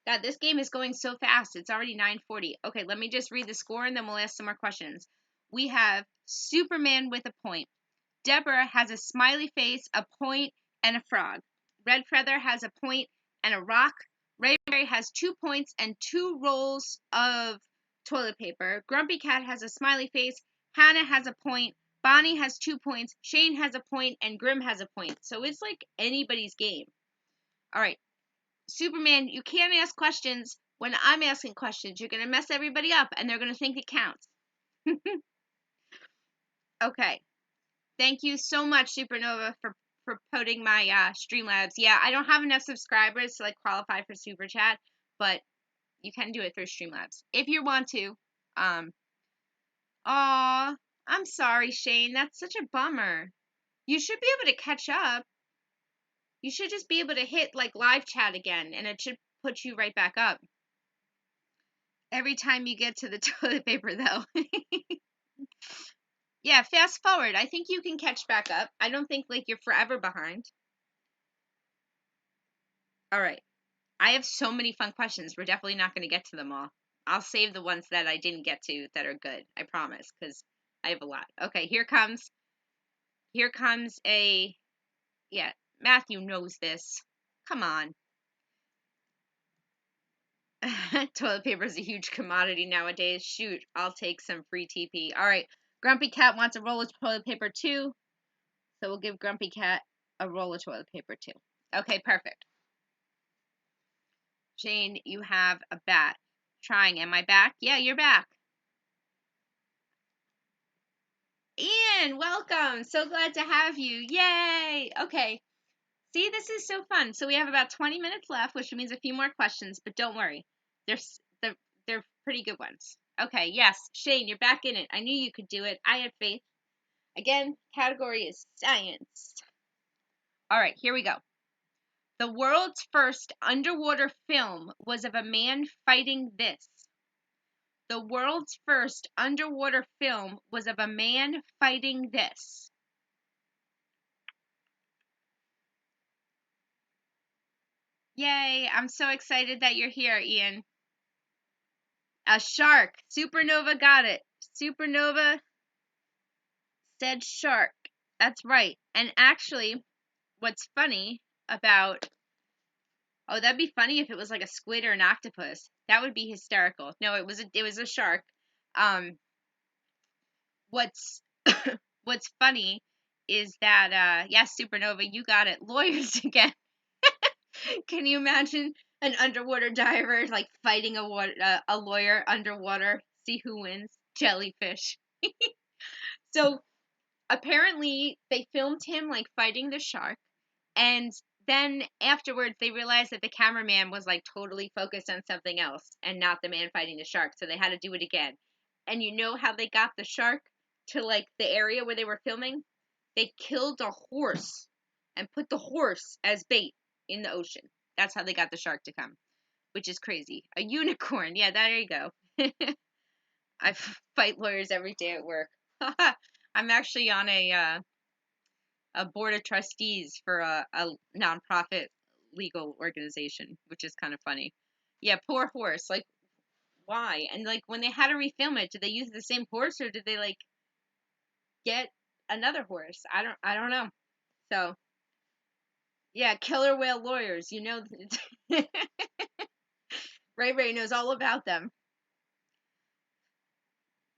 God, this game is going so fast. It's already 9:40. Okay, let me just read the score and then we'll ask some more questions. We have Superman with a point. Deborah has a smiley face, a point, and a frog. Red Feather has a point and a rock. Rayberry has 2 points and 2 rolls of toilet paper. Grumpy Cat has a smiley face. Hannah has a point. Bonnie has 2 points. Shane has a point, and Grim has a point. So it's like anybody's game. All right. Superman, you can't ask questions when I'm asking questions. You're going to mess everybody up, and they're going to think it counts. Okay. Thank you so much, Supernova, for putting my Streamlabs. Yeah, I don't have enough subscribers to like qualify for Super Chat, but you can do it through Streamlabs if you want to. Aw, I'm sorry, Shane. That's such a bummer. You should be able to catch up. You should just be able to hit like live chat again, and it should put you right back up. Every time you get to the toilet paper, though. Yeah, fast forward. I think you can catch back up. I don't think like you're forever behind. All right. I have so many fun questions. We're definitely not going to get to them all. I'll save the ones that I didn't get to that are good. I promise, because I have a lot. Okay, here comes a, yeah, Matthew knows this. Come on. Toilet paper is a huge commodity nowadays. Shoot, I'll take some free TP. All right, Grumpy Cat wants a roll of toilet paper too. So we'll give Grumpy Cat a roll of toilet paper too. Okay, perfect. Jane, you have a bat. Trying. Am I back? Yeah, you're back. Ian, welcome. So glad to have you. Yay. Okay. See, this is so fun. So we have about 20 minutes left, which means a few more questions, but don't worry. They're they're pretty good ones. Okay, yes. Shane, you're back in it. I knew you could do it. I had faith. Again, category is science. All right, here we go. The world's first underwater film was of a man fighting this. The world's first underwater film was of a man fighting this. Yay, I'm so excited that you're here, Ian. A shark. Supernova got it. Supernova said shark. That's right. And actually, what's funny about that'd be funny if it was like a squid or an octopus. That would be hysterical. No, it was a shark. Um what's what's funny is that yes, Supernova, you got it. Lawyers again. Can you imagine an underwater diver like fighting a lawyer underwater? See who wins? Jellyfish. So apparently they filmed him like fighting the shark, and then afterwards they realized that the cameraman was like totally focused on something else and not the man fighting the shark, so they had to do it again. And you know how they got the shark to like the area where they were filming? They killed a horse and put the horse as bait in the ocean. That's how they got the shark to come, which is crazy. A unicorn. Yeah, there you go. I fight lawyers every day at work. I'm actually on a board of trustees for a nonprofit legal organization, which is kind of funny. Yeah, poor horse. Like, why? And like when they had to refilm it, did they use the same horse or did they like get another horse? I don't know. So yeah, killer whale lawyers. You know, Ray knows all about them.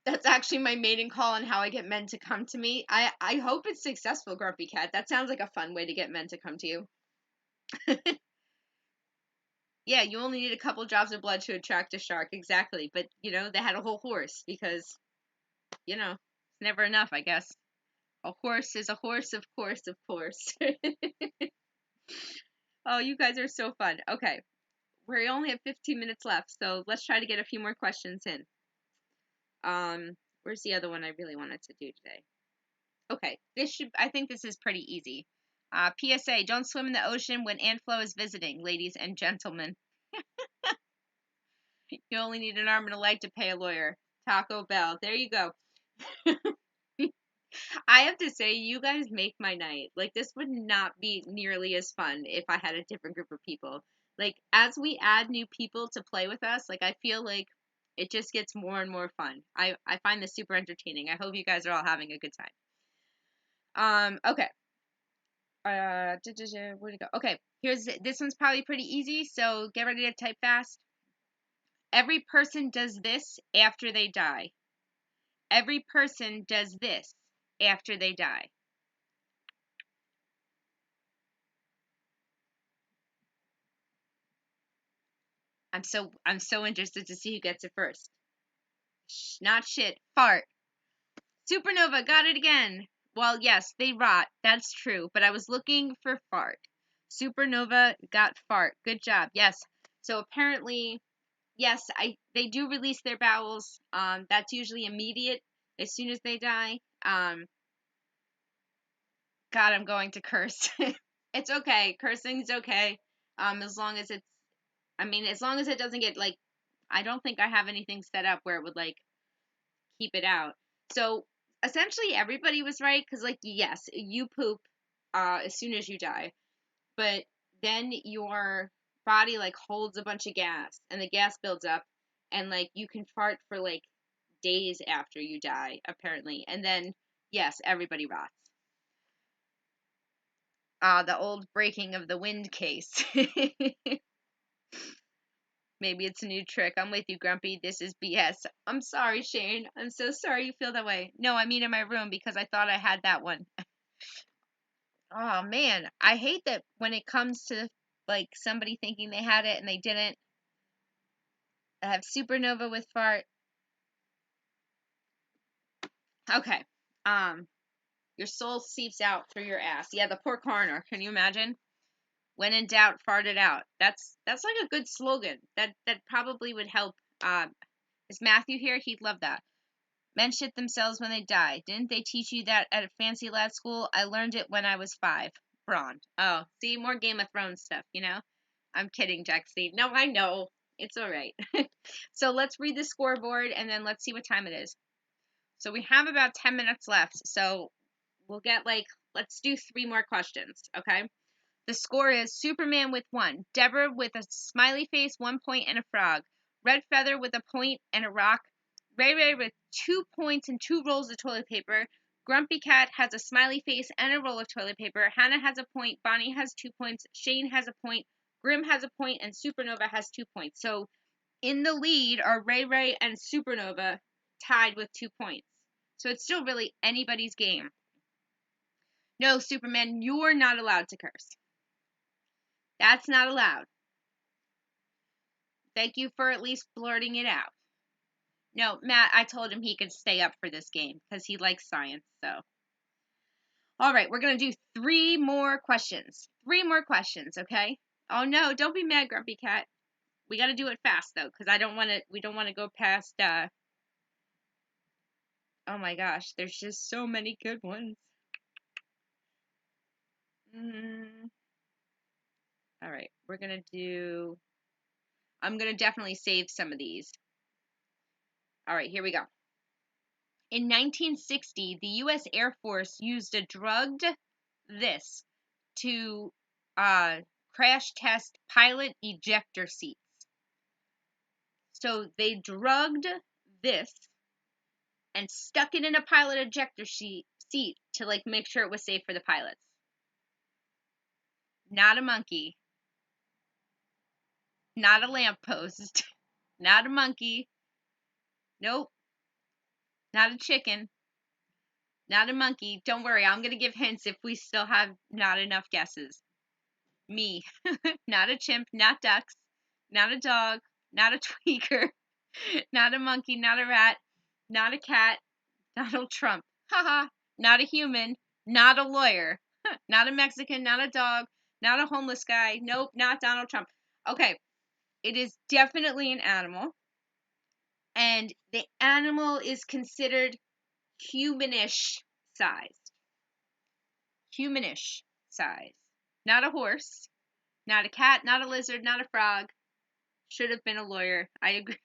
That's actually my maiden call on how I get men to come to me. I hope it's successful, Grumpy Cat. That sounds like a fun way to get men to come to you. Yeah, you only need a couple drops of blood to attract a shark, exactly. But, you know, they had a whole horse because, you know, it's never enough, I guess. A horse is a horse, of course, of course. Oh, you guys are so fun. Okay, we only have 15 minutes left, so let's try to get a few more questions in. Where's the other one I really wanted to do today? Okay, I think this is pretty easy. PSA, don't swim in the ocean when ant flow is visiting, ladies and gentlemen. You only need an arm and a leg to pay a lawyer. Taco Bell. There you go. I have to say, you guys make my night. Like, this would not be nearly as fun if I had a different group of people. Like, as we add new people to play with us, like, I feel like it just gets more and more fun. I find this super entertaining. I hope you guys are all having a good time. Okay. Where'd it go? Okay, this one's probably pretty easy, so get ready to type fast. Every person does this after they die. Every person does this after they die. I'm so interested to see who gets it first. Not shit. Fart. Supernova got it again. Well, yes, they rot. That's true. But I was looking for fart. Supernova got fart. Good job. Yes. So apparently, yes, they do release their bowels. That's usually immediate as soon as they die. God, I'm going to curse. It's okay. Cursing's okay. As long as as long as it doesn't get like, I don't think I have anything set up where it would like keep it out. So essentially everybody was right because like yes, you poop as soon as you die, but then your body like holds a bunch of gas and the gas builds up and like you can fart for like days after you die apparently, and then yes, everybody rots. The old breaking of the wind case. Maybe it's a new trick. I'm with you, Grumpy. This is BS. I'm sorry, Shane. I'm so sorry you feel that way. No, I mean in my room because I thought I had that one. Oh man, I hate that when it comes to like somebody thinking they had it and they didn't. I have supernova with fart. Okay. Your soul seeps out through your ass. Yeah, the poor coroner. Can you imagine? When in doubt, fart it out. That's like a good slogan. That probably would help. Is Matthew here? He'd love that. Men shit themselves when they die. Didn't they teach you that at a fancy lad school? I learned it when I was 5. Braun. Oh, see, more Game of Thrones stuff, you know? I'm kidding, Jexi. No, I know. It's all right. So let's read the scoreboard and then let's see what time it is. So we have about 10 minutes left. So we'll get let's do 3 more questions, okay? The score is Superman with 1, Deborah with a smiley face, 1 point, and a frog, Red Feather with a point and a rock, Ray Ray with 2 points and 2 rolls of toilet paper, Grumpy Cat has a smiley face and a roll of toilet paper, Hannah has a point, Bonnie has 2 points, Shane has a point, Grim has a point, and Supernova has 2 points. So in the lead are Ray Ray and Supernova tied with 2 points. So it's still really anybody's game. No, Superman, you're not allowed to curse. That's not allowed. Thank you for at least blurting it out. No, Matt, I told him he could stay up for this game because he likes science, so. All right, we're going to do 3 more questions. 3 more questions, okay? Oh no, don't be mad, Grumpy Cat. We got to do it fast though cuz we don't want to go past oh my gosh, there's just so many good ones. All right, we're going to do I'm going to definitely save some of these. All right, here we go. In 1960, the U.S. Air Force used a drugged this to crash test pilot ejector seats. So they drugged this and stuck it in a pilot ejector seat to make sure it was safe for the pilots. Not a monkey. Not a lamppost. Not a monkey. Nope. Not a chicken. Not a monkey. Don't worry, I'm going to give hints if we still have not enough guesses. Me. Not a chimp, not ducks, not a dog, not a tweaker, not a monkey, not a rat, not a cat, Donald Trump. Haha. Not a human, not a lawyer, not a Mexican, not a dog, not a homeless guy. Nope, not Donald Trump. Okay, it is definitely an animal. And the animal is considered humanish sized. Humanish size. Not a horse, not a cat, not a lizard, not a frog. Should have been a lawyer. I agree.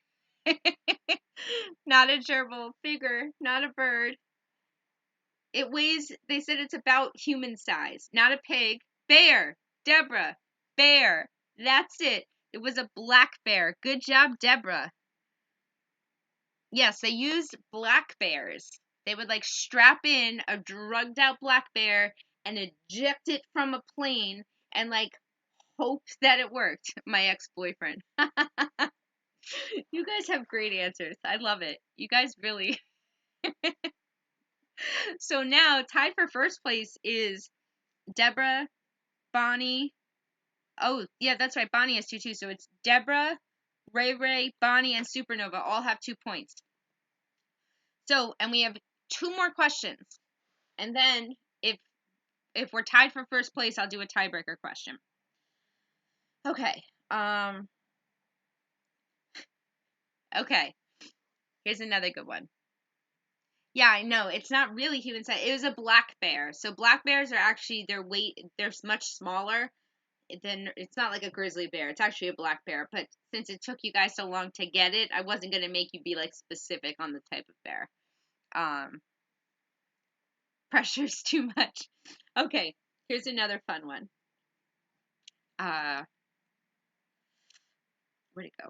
Not a gerbil. Bigger. Not a bird. It weighs, they said it's about human size. Not a pig. Bear. Deborah. Bear. That's it. It was a black bear. Good job, Deborah. Yes, they used black bears. They would strap in a drugged out black bear and eject it from a plane and hope that it worked. My ex-boyfriend. You guys have great answers. I love it. You guys really. So now, tied for first place is Deborah, Bonnie. Oh, yeah, that's right. Bonnie has 2 too. So it's Deborah, Ray Ray, Bonnie, and Supernova all have 2 points. So, and we have 2 more questions. And then if we're tied for first place, I'll do a tiebreaker question. Okay. Okay. Here's another good one. Yeah, I know. It's not really human size. It was a black bear. So black bears are actually they're much smaller than it's not like a grizzly bear. It's actually a black bear. But since it took you guys so long to get it, I wasn't gonna make you be specific on the type of bear. Pressure's too much. Okay, here's another fun one. Where'd it go?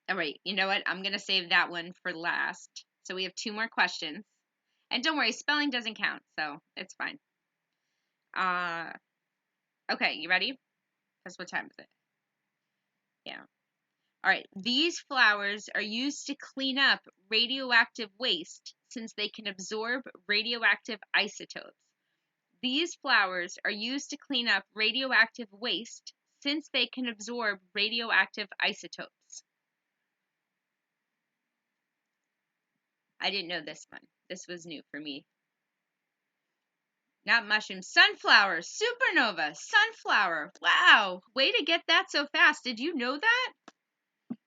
All right, you know what? I'm gonna save that one for last. So we have 2 more questions. And don't worry, spelling doesn't count, so it's fine. Okay, you ready? That's what time is it? Yeah. All right. These flowers are used to clean up radioactive waste since they can absorb radioactive isotopes. These flowers are used to clean up radioactive waste since they can absorb radioactive isotopes? I didn't know this one. This was new for me. Not mushroom, sunflower, supernova, sunflower. Wow, way to get that so fast. Did you know that?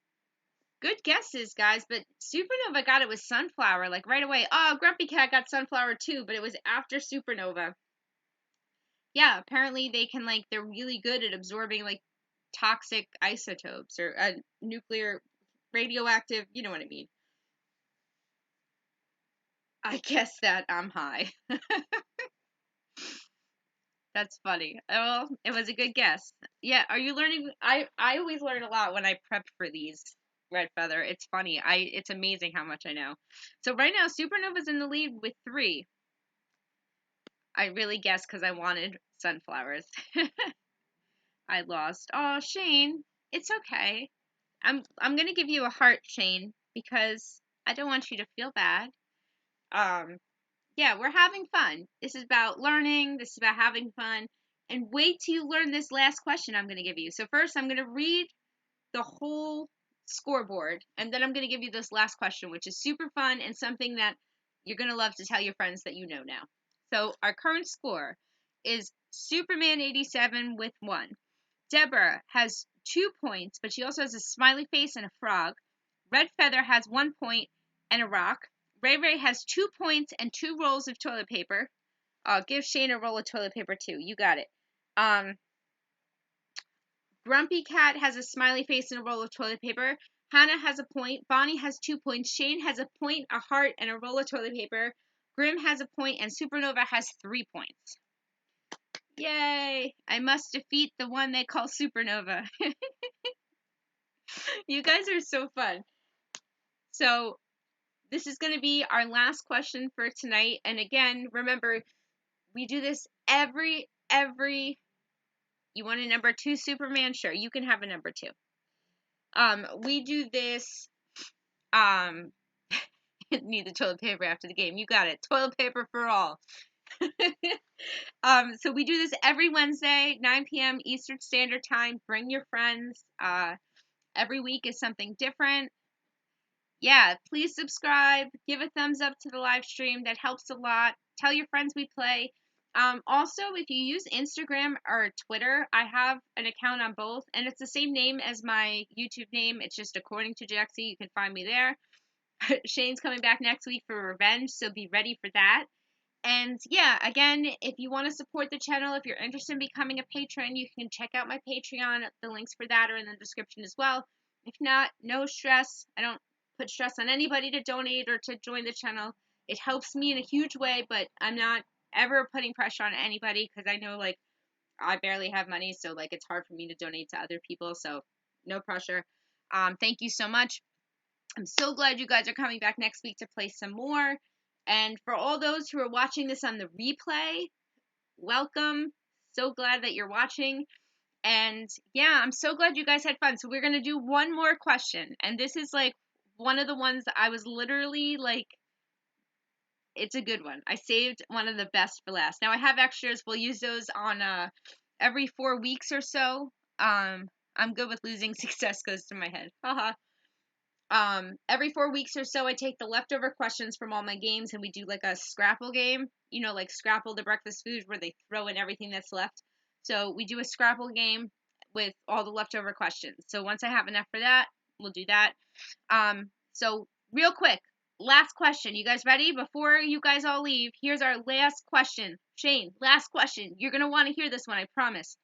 Good guesses, guys, but supernova got it with sunflower, like right away. Oh, Grumpy Cat got sunflower too, but it was after supernova. Yeah, apparently they can, like, they're really good at absorbing, like, toxic isotopes or nuclear, radioactive, you know what I mean. I guess that I'm high. That's funny. Well, it was a good guess. Yeah, are you learning? I always learn a lot when I prep for these, Red Feather. It's funny. It's amazing how much I know. So right now, Supernova's in the lead with 3. I really guessed because I wanted sunflowers. I lost. Oh, Shane, it's okay. I'm gonna give you a heart, Shane, because I don't want you to feel bad. Yeah, we're having fun. This is about learning. This is about having fun. And wait till you learn this last question I'm gonna give you. So first, I'm gonna read the whole scoreboard, and then I'm gonna give you this last question, which is super fun and something that you're gonna love to tell your friends that you know now. So our current score is Superman 87 with 1. Deborah has 2 points, but she also has a smiley face and a frog. Red Feather has 1 point and a rock. Ray Ray has 2 points and 2 rolls of toilet paper. Give Shane a roll of toilet paper too. You got it. Grumpy Cat has a smiley face and a roll of toilet paper. Hannah has a point. Bonnie has 2 points. Shane has a point, a heart, and a roll of toilet paper. Grim has a point, and Supernova has 3 points. Yay! I must defeat the one they call Supernova. You guys are so fun. So, this is going to be our last question for tonight. And again, remember, we do this every, you want a number 2 Superman? Sure, you can have a number 2. We do this, need the toilet paper after the game. You got it. Toilet paper for all. So we do this every Wednesday, 9 p.m. Eastern Standard Time. Bring your friends. Every week is something different. Yeah, please subscribe. Give a thumbs up to the live stream. That helps a lot. Tell your friends we play. Also, if you use Instagram or Twitter, I have an account on both, and it's the same name as my YouTube name. It's just according to Jexi. You can find me there. Shane's coming back next week for Revenge, so be ready for that. And yeah, again, if you want to support the channel, if you're interested in becoming a patron, you can check out my Patreon. The links for that are in the description as well. If not, no stress. I don't put stress on anybody to donate or to join the channel. It helps me in a huge way, but I'm not ever putting pressure on anybody because I know, like, I barely have money, so, like, it's hard for me to donate to other people, so no pressure. Thank you so much. I'm so glad you guys are coming back next week to play some more. And for all those who are watching this on the replay, welcome. So glad that you're watching. And yeah, I'm so glad you guys had fun. So we're going to do one more question. And this is like one of the ones that I was literally like, it's a good one. I saved one of the best for last. Now I have extras. We'll use those on every 4 weeks or so. I'm good with losing. Success goes to my head. Haha. Every 4 weeks or so, I take the leftover questions from all my games and we do like a Scrapple game, you know, like Scrapple the breakfast food where they throw in everything that's left. So we do a Scrapple game with all the leftover questions. So once I have enough for that, we'll do that. So real quick, last question. You guys ready? Before you guys all leave, here's our last question. Shane, last question. You're going to want to hear this one, I promise.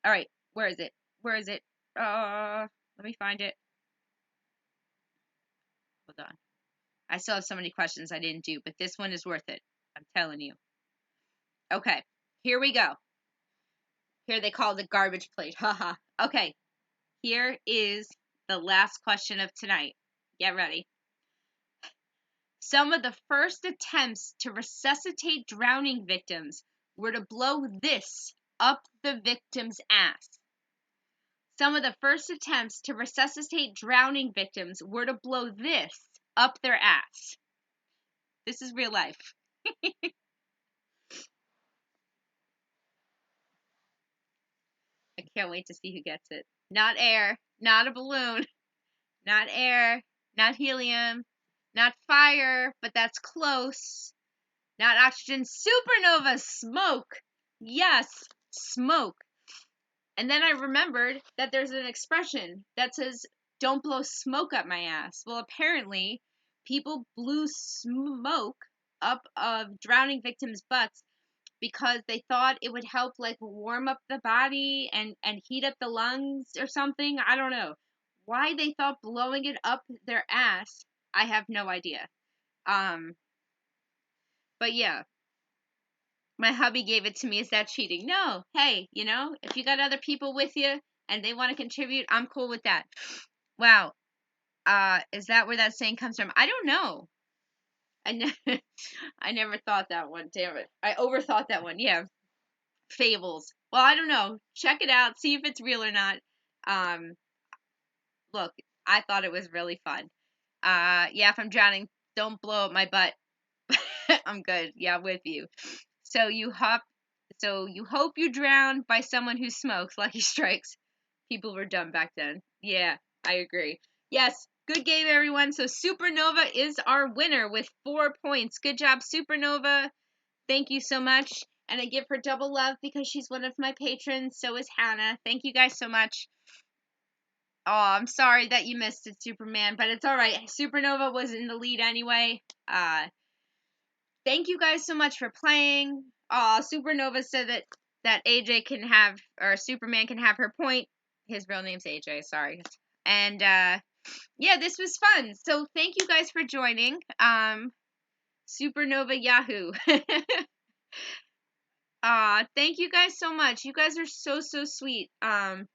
All right, where is it? Where is it? Let me find it. Hold on. I still have so many questions I didn't do, but this one is worth it. I'm telling you. Okay, here we go. Here they call it the garbage plate. Haha. Okay, here is the last question of tonight. Get ready. Some of the first attempts to resuscitate drowning victims were to blow this up the victim's ass. Some of the first attempts to resuscitate drowning victims were to blow this up their ass. This is real life. can't wait to see who gets it. Not air, not a balloon, not air, not helium, not fire, but that's close. Not oxygen. Supernova. Smoke. Yes, smoke. And then I remembered that there's an expression that says, don't blow smoke up my ass. Well, apparently, people blew smoke up of drowning victims' butts because they thought it would help, like, warm up the body and heat up the lungs or something. I don't know. Why they thought blowing it up their ass, I have no idea. But yeah. My hubby gave it to me. Is that cheating? No. Hey, if you got other people with you and they want to contribute, I'm cool with that. Wow. Is that where that saying comes from? I don't know. I never thought that one. Damn it. I overthought that one. Yeah. Fables. Well, I don't know. Check it out. See if it's real or not. Look, I thought it was really fun. Yeah, if I'm drowning, don't blow up my butt. I'm good. Yeah, with you. So you hope you drown by someone who smokes. Lucky strikes. People were dumb back then. Yeah, I agree. Yes, good game, everyone. So Supernova is our winner with 4 points. Good job, Supernova. Thank you so much. And I give her double love because she's one of my patrons. So is Hannah. Thank you guys so much. Oh, I'm sorry that you missed it, Superman, but it's alright. Supernova was in the lead anyway. Thank you guys so much for playing. Supernova said that AJ can have, or Superman can have her point. His real name's AJ, sorry. And, yeah, this was fun. So thank you guys for joining. Supernova Yahoo. Thank you guys so much. You guys are so, so sweet. I'm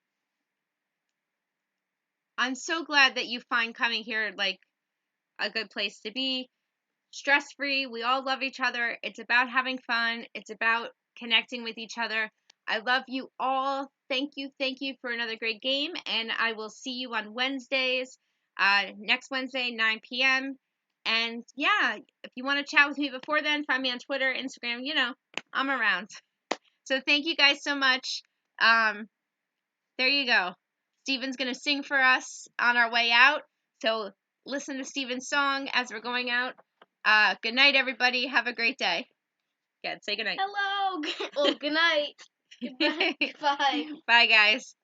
so glad that you find coming here, like, a good place to be. Stress-free. We all love each other. It's about having fun. It's about connecting with each other. I love you all. Thank you for another great game, and I will see you on Wednesdays. Next Wednesday, 9 p.m. And yeah, if you want to chat with me before then, find me on Twitter, Instagram. I'm around. So thank you guys so much. There you go. Steven's gonna sing for us on our way out. So listen to Steven's song as we're going out. Good night, everybody. Have a great day. Good. Say good night. Hello. Well, good night. Goodbye. Goodbye. Bye, guys.